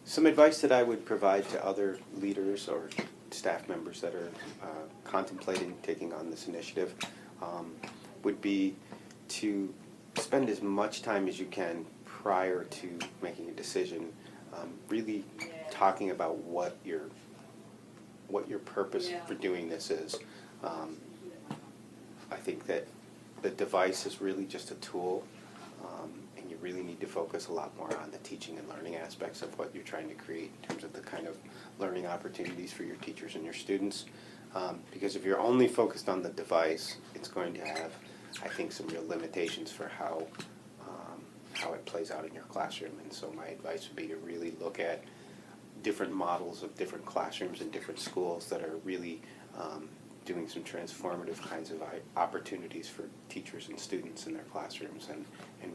Some advice that I would provide to other leaders or staff members that are contemplating taking on this initiative would be to spend as much time as you can prior to making a decision really talking about what your purpose for doing this is. I think that the device is really just a tool, and you really need to focus a lot more on the teaching and learning aspects of what you're trying to create in terms of the kind of learning opportunities for your teachers and your students. Because if you're only focused on the device, it's going to have, I think, some real limitations for how it plays out in your classroom. And so my advice would be to really look at different models of different classrooms and different schools that are really doing some transformative kinds of opportunities for teachers and students in their classrooms, and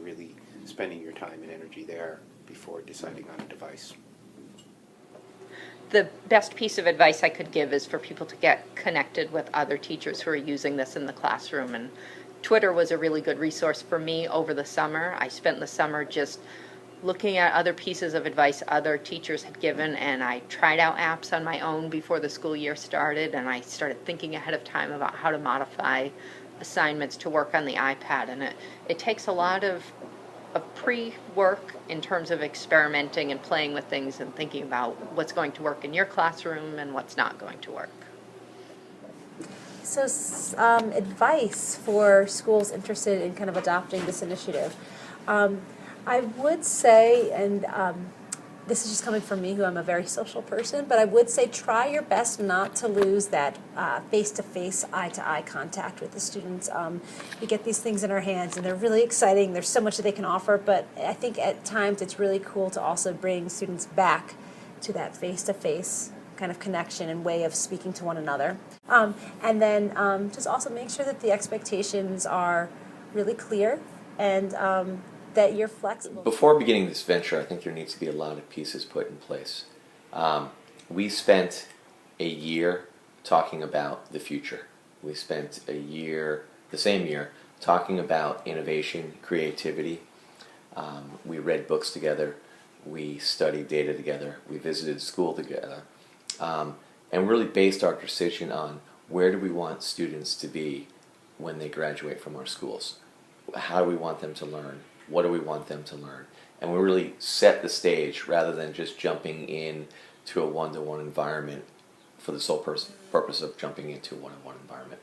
really spending your time and energy there before deciding on a device. The best piece of advice I could give is for people to get connected with other teachers who are using this in the classroom, and Twitter was a really good resource for me over the summer. I spent the summer just looking at other pieces of advice other teachers had given, and I tried out apps on my own before the school year started, and I started thinking ahead of time about how to modify assignments to work on the iPad, and it takes a lot of pre-work in terms of experimenting and playing with things and thinking about what's going to work in your classroom and what's not going to work. So advice for schools interested in kind of adopting this initiative. I would say, and this is just coming from me, who I'm a very social person, but I would say try your best not to lose that face-to-face, eye-to-eye contact with the students. We get these things in our hands, and they're really exciting. There's so much that they can offer, but I think at times it's really cool to also bring students back to that face-to-face kind of connection and way of speaking to one another. And then just also make sure that the expectations are really clear and that you're flexible. Before beginning this venture, I think there needs to be a lot of pieces put in place. We spent a year talking about the future. We spent a year, the same year, talking about innovation, creativity. We read books together. We studied data together. We visited school together. And really based our decision on where do we want students to be when they graduate from our schools. How do we want them to learn? What do we want them to learn? And we really set the stage rather than just jumping in to a one-to-one environment for the sole purpose of jumping into a one-on-one environment.